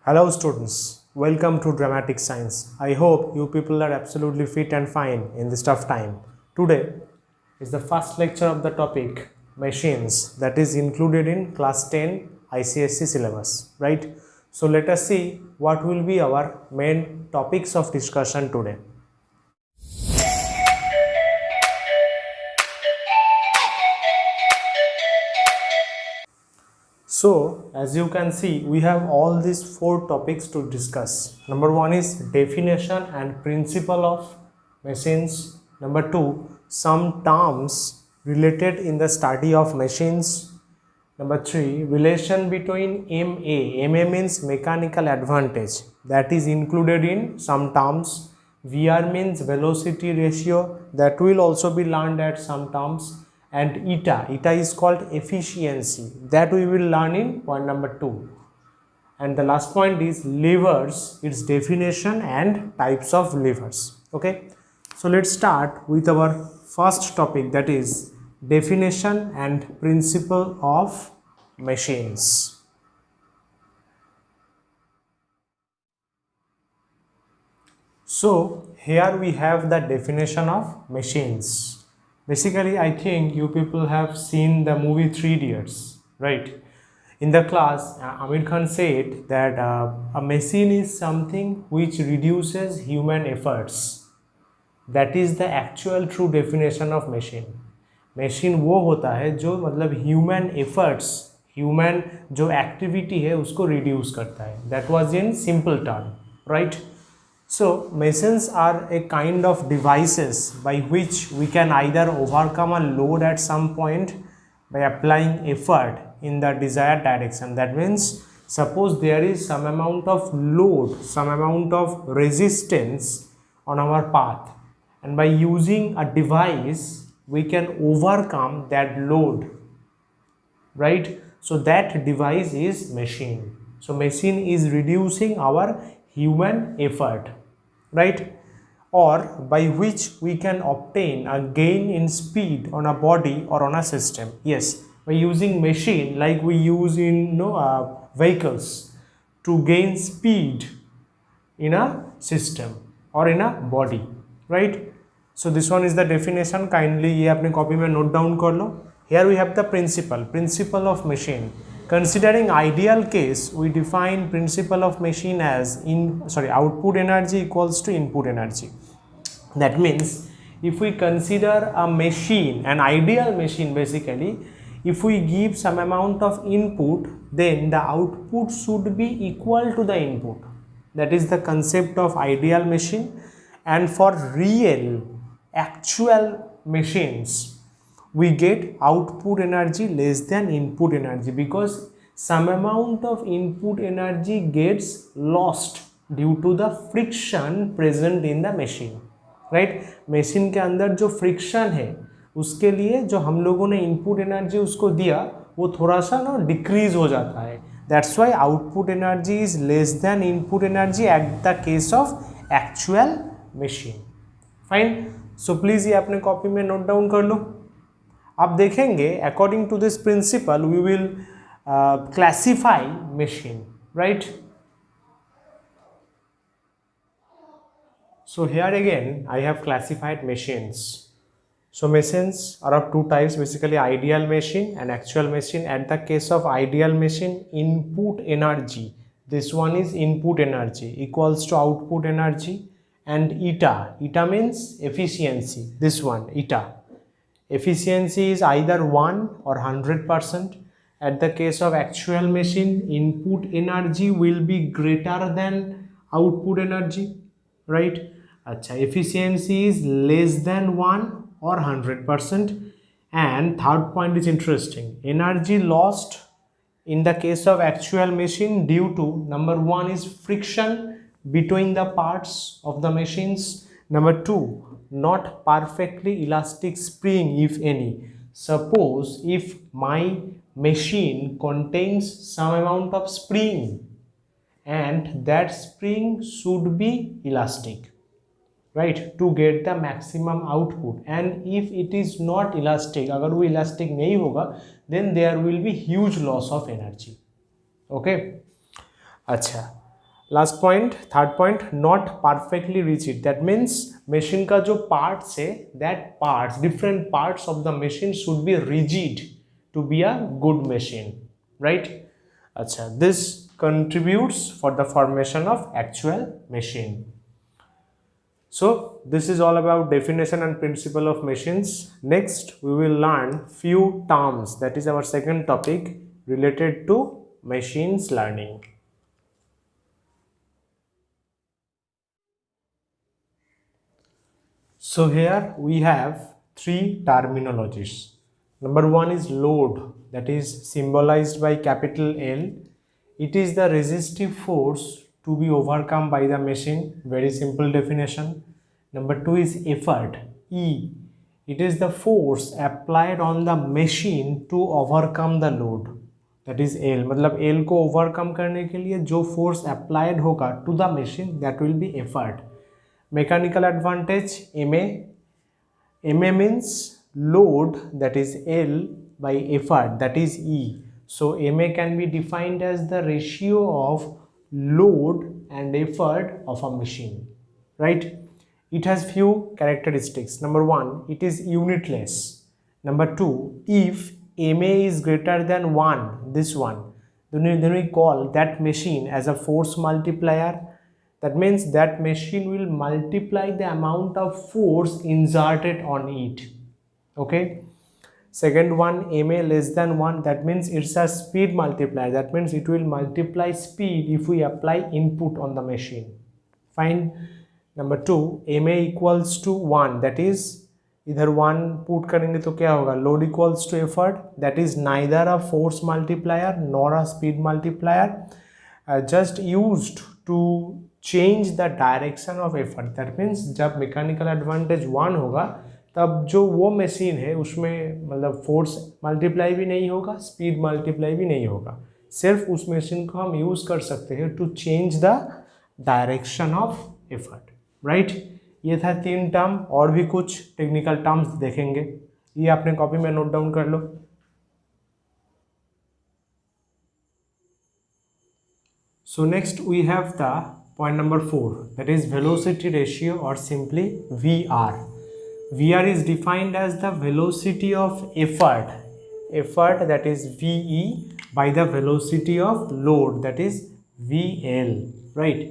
Hello students, welcome to Dramatic Science. I hope you people are absolutely fit and fine in this tough time. Today is the first lecture of the topic machines that is included in class 10 ICSE syllabus, right? So let us see what will be our main topics of discussion today. So as you can see, we have all these four topics to discuss. Number one is definition and principle of machines. Number two, some terms related in the study of machines. Number three, relation between MA. MA means mechanical advantage, that is included in some terms. VR means velocity ratio, that will also be learned at some terms. And eta is called efficiency, that we will learn in point number 2. And the last point is levers, its definition and types of levers. Okay, so let's start with our first topic, that is definition and principle of machines. So here we have the definition of machines. Basically, I think you people have seen the movie 3 Idiots, right? In the class, Amir Khan said that a machine is something which reduces human efforts. That is the actual true definition of machine. Machine वो होता है जो मतलब human efforts, human जो activity है उसको reduce करता है. That was in simple term, right? So machines are a kind of devices by which we can either overcome a load at some point by applying effort in the desired direction. That means suppose there is some amount of load, some amount of resistance on our path, and by using a device we can overcome that load, right? So that device is machine. So machine is reducing our human effort, right? Or by which we can obtain a gain in speed on a body or on a system. Yes, by using machine like we use in vehicles to gain speed in a system or in a body, right? So this one is the definition. Kindly ये अपने copy में note down कर लो. Here we have the principle of machine. Considering ideal case, we define principle of machine as output energy equals to input energy. That means if we consider a machine, an ideal machine, basically if we give some amount of input, then the output should be equal to the input. That is the concept of ideal machine. And for real actual machines, we get output energy less than input energy because some amount of input energy gets lost due to the friction present in the machine, right? Machine के अंदर जो friction है उसके लिए जो हम लोगों ने इनपुट एनर्जी उसको दिया वो थोड़ा सा ना डिक्रीज हो जाता है. That's why output energy is less then input energy at the case of actual machine. Fine. So please ये अपने कॉपी में नोट डाउन कर लो. आप देखेंगे according to this principle we will classify machine, right? So here again I have classified machines. So machines are of two types, basically ideal machine and actual machine. At the case of ideal machine, input energy, this one is input energy equals to output energy, and eta means efficiency. This one eta efficiency is either 1 or 100%. At the case of actual machine, input energy will be greater than output energy, right? Acha, efficiency is less than 1 or 100%. And third point is interesting, energy lost in the case of actual machine due to number 1 is friction between the parts of the machines. Number 2, not perfectly elastic spring, if any. Suppose if my machine contains some amount of spring and that spring should be elastic, right, to get the maximum output. And if it is not elastic, अगर वो elastic नहीं होगा, then there will be huge loss of energy. Okay, अच्छा. Last point, third point, not perfectly rigid, that means machine का जो parts है, that parts, different parts of the machine should be rigid to be a good machine, right. अच्छा, this contributes for the formation of actual machine. So this is all about definition and principle of machines. Next we will learn few terms, that is our second topic related to machines learning. So here we have three terminologies. Number one is load, that is symbolized by capital L. It is the resistive force to be overcome by the machine. Very simple definition. Number two is effort, E. It is the force applied on the machine to overcome the load. That is L. मतलब L को overcome करने के लिए जो force applied होगा to the machine, that will be effort. Mechanical advantage, MA. MA means load, that is L, by effort, that is E. So MA can be defined as the ratio of load and effort of a machine, right? It has few characteristics. Number one, it is unitless. Number two, if MA is greater than 1, this one, then we call that machine as a force multiplier. That means that machine will multiply the amount of force inserted on it, okay. Second one, MA less than 1, that means it's a speed multiplier. That means it will multiply speed if we apply input on the machine. Fine. Number two, MA equals to 1, that is इधर 1 put करेंगे तो क्या होगा, load equals to effort, that is neither a force multiplier nor a speed multiplier, just used to change the direction of effort. That means जब mechanical advantage 1 होगा तब जो वो मशीन है उसमें मतलब फोर्स मल्टीप्लाई भी नहीं होगा, स्पीड मल्टीप्लाई भी नहीं होगा, सिर्फ उस मशीन को हम यूज़ कर सकते हैं to change the direction of effort, right. ये था 3 टर्म, और भी कुछ टेक्निकल टर्म्स देखेंगे, ये आपने कॉपी में नोट डाउन कर लो. So next we have the point number 4, that is velocity ratio और simply VR. VR is defined as the velocity of effort, that is VE, by the velocity of load, that is VL, right.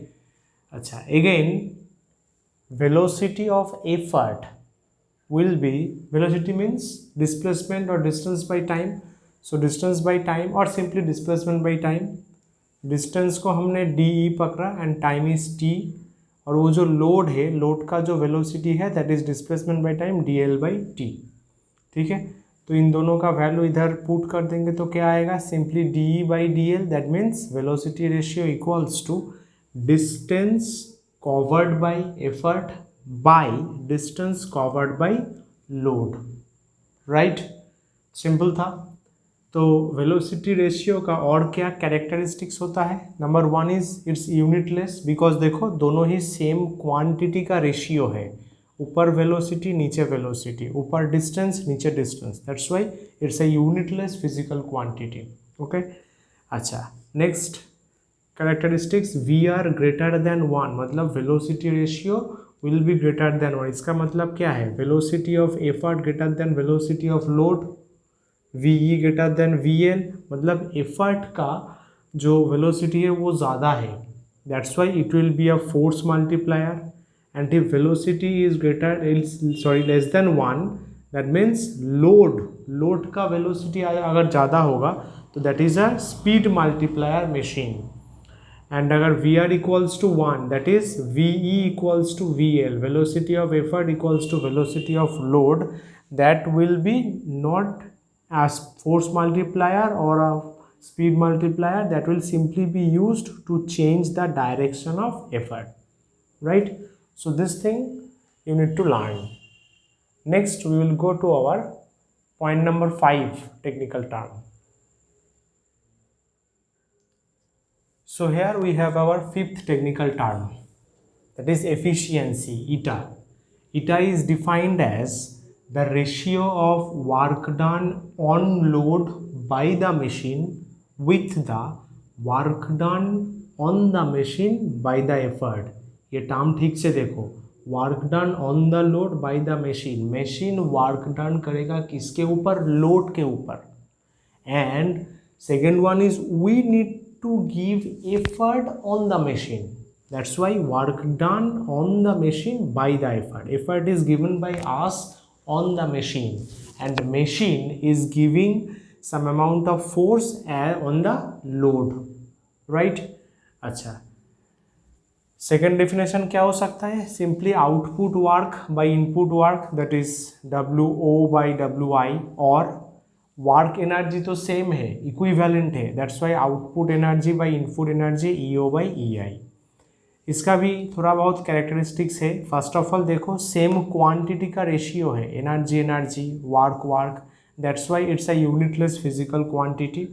अच्छा, again velocity of effort will be, velocity means displacement or distance by time, so distance by time or simply displacement by time. distance को हमने DE पकड़ा and time is T, और वो जो load है, load का जो वेलोसिटी है that is displacement by time DL by T, ठीक है. तो इन दोनों का वैल्यू इधर पुट कर देंगे तो क्या आएगा, simply DE by DL, that means velocity ratio equals to distance covered by effort by distance covered by load, right. Simple था. तो वेलोसिटी रेशियो का और क्या कैरेक्टरिस्टिक्स होता है. Number 1 is it's unitless, because देखो दोनों ही सेम क्वांटिटी का रेशियो है, ऊपर वेलोसिटी नीचे वेलोसिटी, ऊपर डिस्टेंस नीचे distance, that's why it's a unitless physical quantity, okay. अच्छा, next characteristics, VR greater than 1, मतलब velocity ratio will be greater than 1. इसका मतलब क्या है, velocity of effort greater than velocity of load, VE greater than VL, मतलब effort का जो velocity है वो ज़्यादा है, that's why it will be a force multiplier. And if velocity is less than 1, that means load का velocity अगर ज़्यादा होगा तो that is a speed multiplier machine. And अगर VR equals to 1, that is VE equals to VL, velocity of effort equals to velocity of load, that will be not as force multiplier or a speed multiplier, that will simply be used to change the direction of effort, right. So this thing you need to learn. Next we will go to our point number 5, technical term. So here we have our 5th technical term, that is efficiency, eta. Eta is defined as the ratio of work done on load by the machine with the work done on the machine by the effort. ये term ठीक से देखो, work done on the load by the machine, machine work done करेगा किसके ऊपर, load के ऊपर। And second one is we need to give effort on the machine, that's why work done on the machine by the effort is given by us on the machine, and the machine is giving some amount of force on the load, right? अच्छा, second definition क्या हो सकता है, simply output work by input work, that is WO by WI, और work energy तो same है, equivalent है, that's why output energy by input energy EO by EI। इसका भी थोड़ा बहुत कैरेक्टरिस्टिक्स है। फर्स्ट ऑफ ऑल देखो, सेम क्वांटिटी का रेशियो है, energy energy, work work, that's why it's a unitless physical quantity.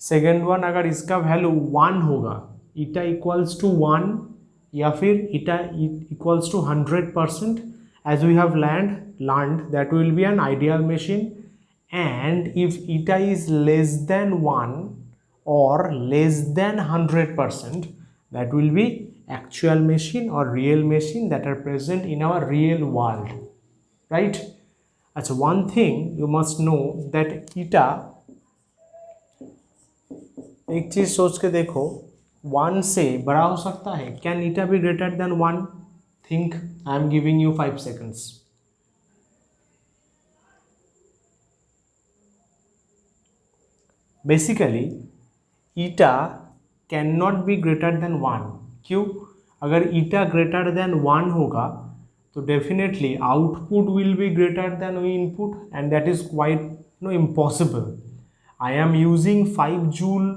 Second one, अगर इसका वैल्यू 1 होगा, ईटा इक्वल्स टू 1 या फिर eta equals to 100%, as we have learned that will be an ideal machine. And if eta is less than 1 और less than 100%, that will be actual machine or real machine that are present in our real world, right? अच्छा, one thing you must know that eta, एक चीज सोच के देखो, 1 से बड़ा हो सकता है, can eta be greater than 1? Think, I am giving you 5 seconds. Basically eta can not be greater than 1। क्यों? अगर ईटा ग्रेटर देन 1 होगा तो definitely output will be greater than input, and that is quite impossible. I am using 5 joule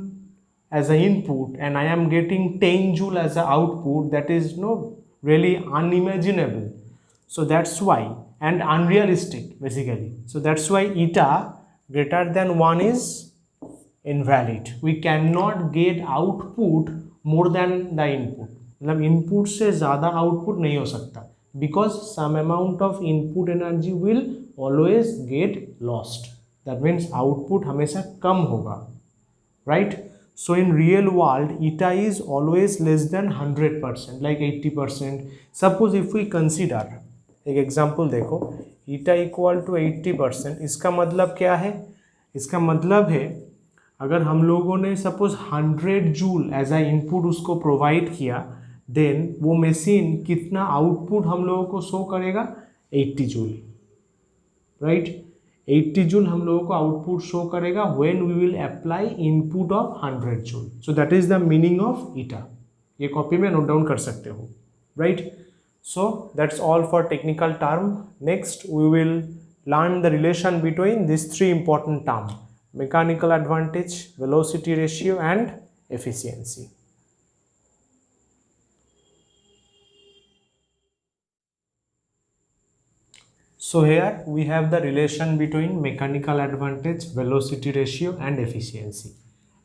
as a input and I am getting 10 joule as a output, that is really unimaginable. So that's why, and unrealistic basically. So that's why eta greater than 1 is invalid. We cannot get output more than the input. मतलब input से ज़्यादा output नहीं हो सकता, because some amount of input energy will always get lost. That means output हमेशा कम होगा, right? So in real world eta is always less than 100%, like 80%। Suppose if we consider, एक एग्जाम्पल देखो, ईटा इक्वल टू 80%, इसका मतलब क्या है? इसका मतलब है अगर हम लोगों ने suppose 100 joule as a input उसको प्रोवाइड किया, देन वो मशीन कितना आउटपुट हम लोगों को शो करेगा? 80 जूल, राइट? 80 जूल हम लोगों को आउटपुट शो करेगा when we will apply input of 100 joule. So that is the meaning of eta. ये कॉपी में नोट डाउन कर सकते हो, right? So that's all for technical term. Next we will learn the relation between this 3 important terms: mechanical advantage, velocity ratio and efficiency. So here we have the relation between mechanical advantage, velocity ratio and efficiency.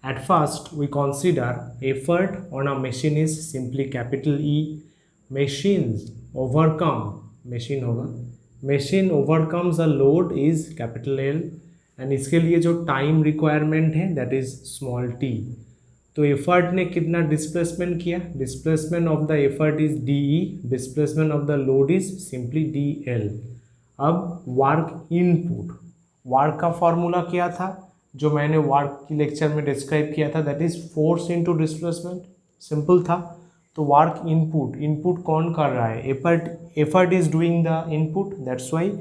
At first we consider effort on a machine is simply capital E. Machine overcomes a load is capital L, and इसके लिए जो time requirement है that is small t। तो effort ने कितना displacement किया? Displacement of the effort is DE, displacement of the load is simply DL। अब work input, work का फॉर्मूला क्या था जो मैंने वर्क की लेक्चर में डिस्क्राइब किया था? That is force into displacement, simple था। तो वर्क इनपुट, इनपुट कौन कर रहा है? Effort is doing the input, that's why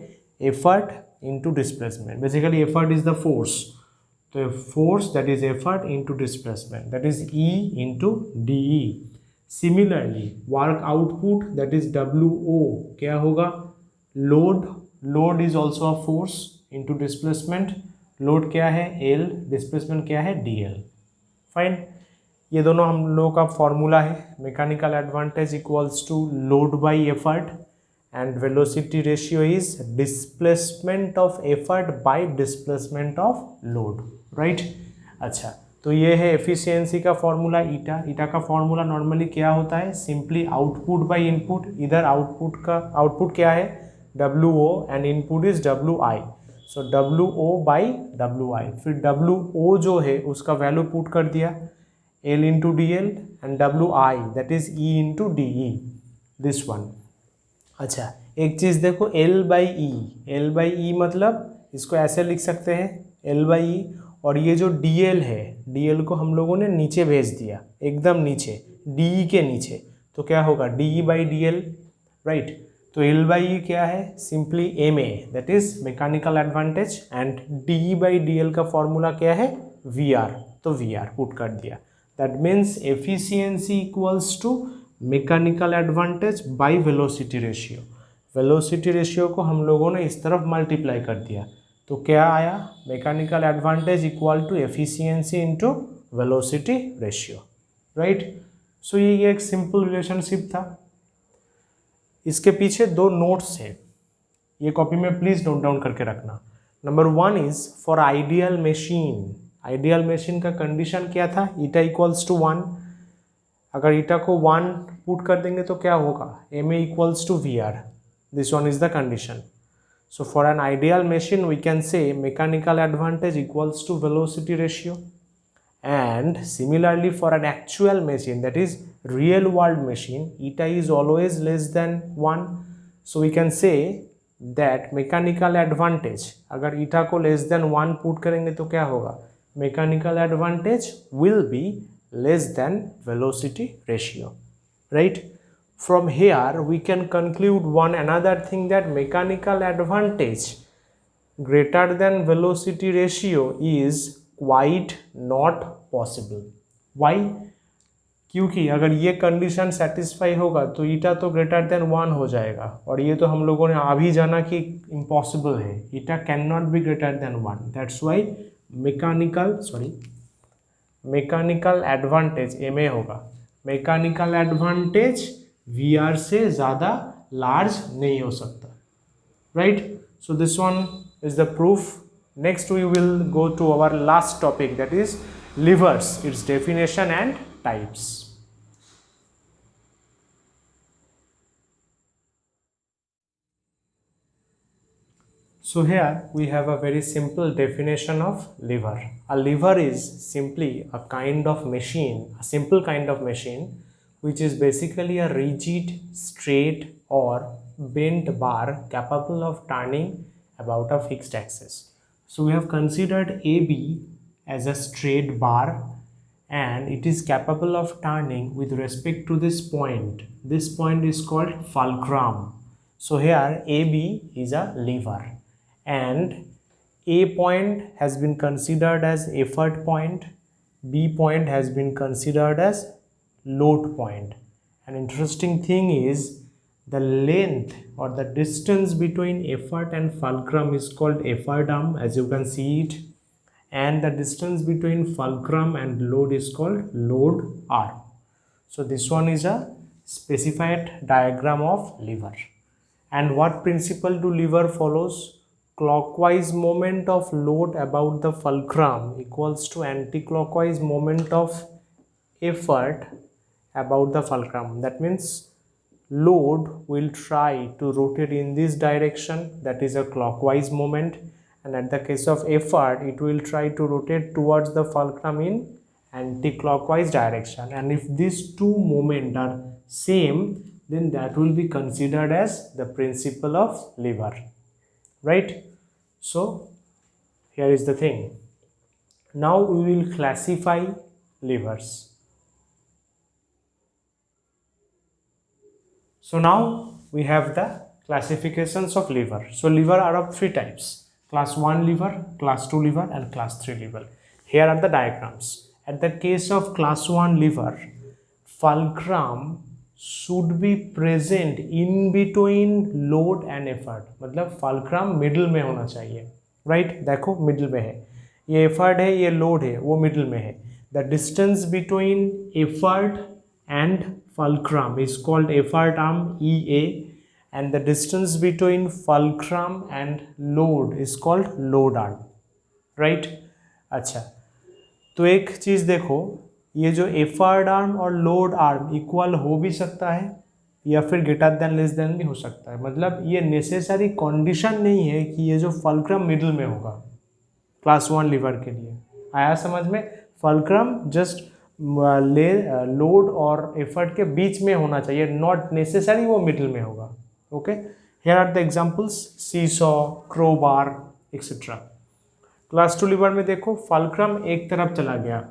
effort into displacement. Basically effort is the force, so force that is effort into displacement, that is E into DE. Similarly work output, that is WO, क्या होगा? load is also a force into displacement, load क्या है? L, displacement क्या है? DL। Fine, ये दोनों हम लोगों का फॉर्मूला है। Mechanical advantage equals to load by effort, and velocity ratio is displacement of effort by displacement of load, right? अच्छा, तो ये है एफिशिएंसी का फॉर्मूला ईटा। ईटा का फॉर्मूला नॉर्मली क्या होता है? Simply output by input. इधर आउटपुट क्या है? WO and input is WI। So WO by WI, फिर WO जो है उसका वैल्यू पुट कर दिया, L into dl and wi, that is E into de, this one. अच्छा, एक चीज़ देखो, L by E, L by E मतलब इसको ऐसे लिख सकते हैं L बाई ई, और ये जो dl है, dl को हम लोगों ने नीचे भेज दिया, एकदम नीचे, de के नीचे, तो क्या होगा de बाई dl, राइट। तो L बाई ई क्या है, simply ma, that is mechanical advantage, and de by dl का फॉर्मूला क्या है, Vr, तो Vr पुट कर दिया, that means efficiency equals to mechanical advantage by velocity ratio. Velocity ratio को हम लोगों ने इस तरफ मल्टीप्लाई कर दिया, तो क्या आया, mechanical advantage equal to efficiency into velocity ratio, right. So ये एक सिंपल रिलेशनशिप था। इसके पीछे दो नोट्स हैं, ये कॉपी में प्लीज नोट डाउन करके रखना। Number 1 is for ideal machine, ideal machine का कंडीशन क्या था, ईटा इक्वल्स टू 1, अगर ईटा को 1 पुट कर देंगे तो क्या होगा, ma equals to Vr, this one is the condition. So for an ideal machine we can say mechanical advantage equals to velocity ratio, and similarly for an actual machine, that is real world machine, eta is always less than 1, so we can say that mechanical advantage, अगर ईटा को less than 1 put करेंगे तो क्या होगा, mechanical advantage will be less than velocity ratio, right. From here we can conclude one another thing, that mechanical advantage greater than velocity ratio is quite not possible. Why, क्योंकि अगर ये condition satisfy होगा तो ईटा तो greater than 1 हो जाएगा, और ये तो हम लोगों ने अभी जाना कि इम्पॉसिबल है, eta can not be greater than 1, that's why mechanical advantage ma होगा, मैकेनिकल एडवांटेज Vr से ज़्यादा लार्ज नहीं हो सकता, right. So this one is the proof. Next we will go to our last topic, that is levers, its definition and types. So here we have a very simple definition of lever. A lever is simply a kind of machine, a simple kind of machine, which is basically a rigid, straight or bent bar capable of turning about a fixed axis. So we have considered AB as a straight bar, and it is capable of turning with respect to this point. This point is called fulcrum. So here AB is a lever, and A point has been considered as effort point, B point has been considered as load point. An interesting thing is the length or the distance between effort and fulcrum is called effort arm, as you can see it, and the distance between fulcrum and load is called load arm. So this one is a specified diagram of lever. And what principle do lever follows? Clockwise moment of load about the fulcrum equals to anti-clockwise moment of effort about the fulcrum. That means load will try to rotate in this direction, that is a clockwise moment, and at the case of effort it will try to rotate towards the fulcrum in anti-clockwise direction. And if these two moments are same, then that will be considered as the principle of lever, right? So here is the thing. Now we will classify levers. So now we have the classifications of lever. So lever are of 3 types: class 1 lever, class 2 lever, and class 3 lever. Here are the diagrams. At the case of class 1 lever, fulcrum should be present in between load and effort. मतलब fulcrum middle में होना चाहिए, right? देखो middle में है, ये effort है, ये load है, वो middle में है. The distance between effort and fulcrum is called effort arm, EA, and the distance between fulcrum and load is called load arm, right? अच्छा, तो एक चीज़ देखो, ये जो effort arm और load arm इक्वल हो भी सकता है या फिर ग्रेटर देन लेस देन भी हो सकता है। मतलब ये नेसेसरी कंडीशन नहीं है कि ये जो फल्क्रम मिडिल में होगा क्लास 1 लीवर के लिए। आया समझ में? फल्क्रम जस्ट लोड और एफर्ट के बीच में होना चाहिए, नॉट नेसेसरी वो मिडिल में होगा. Okay, here are the examples, seesaw, crowbar etcetera. Class 2 lever में देखो, फल्क्रम एक तरफ चला गया,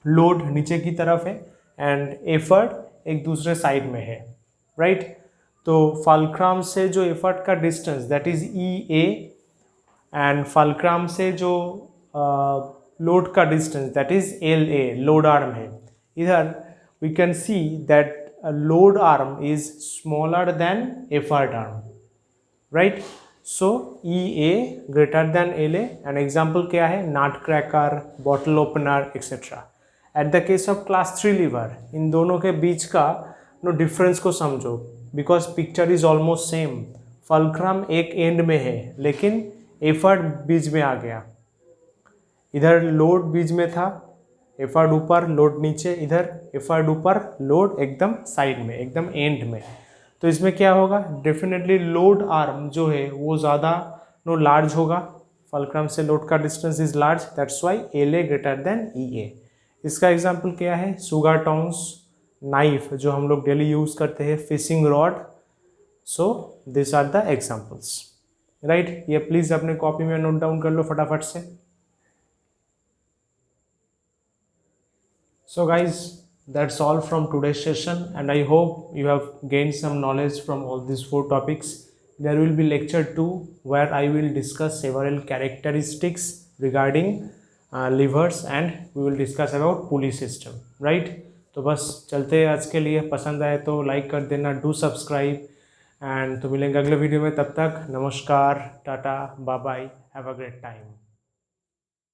लोड नीचे की तरफ है एंड एफर्ट एक दूसरे साइड में है, राइट. तो फल्क्रम से जो एफर्ट का distance that is E A and fulcrum से जो लोड का distance that is L A, load arm है. इधर we can see that load arm is smaller than effort arm, right. So E A greater than L A. An example क्या है, nut cracker, bottle opener etcetera. At the case of class 3 lever, इन दोनों के बीच का difference को समझो, because picture is almost same. Fulcrum एक एंड में है लेकिन एफर्ट बीच में आ गया. इधर लोड बीच में था, एफर्ट ऊपर, लोड नीचे. इधर एफर्ट ऊपर, लोड एकदम साइड में, एकदम एंड में. तो इसमें क्या होगा, डेफिनेटली लोड आर्म जो है वो ज़्यादा लार्ज होगा. फल्क्रम से लोड का distance is large, that's why L A greater than E A. इसका एग्जाम्पल क्या है, सुगा टोंग्स, नाइफ जो हम लोग डेली यूज़ करते हैं, fishing rod. So this are the examples, right. ये प्लीज़ अपने कॉपी में नोट डाउन कर लो फटाफट से. So guys, that's all from today's session and I hope you have gained some knowledge from all these 4 topics. There will be lecture 2 where I will discuss several characteristics regarding livers and we will discuss about pulley system, right. तो बस चलते हैं आज के लिए. पसंद आए तो लाइक कर देना, डू सब्सक्राइब एंड तो मिलेंगे अगले वीडियो में. तब तक नमस्कार, tata, bye bye, have a great time.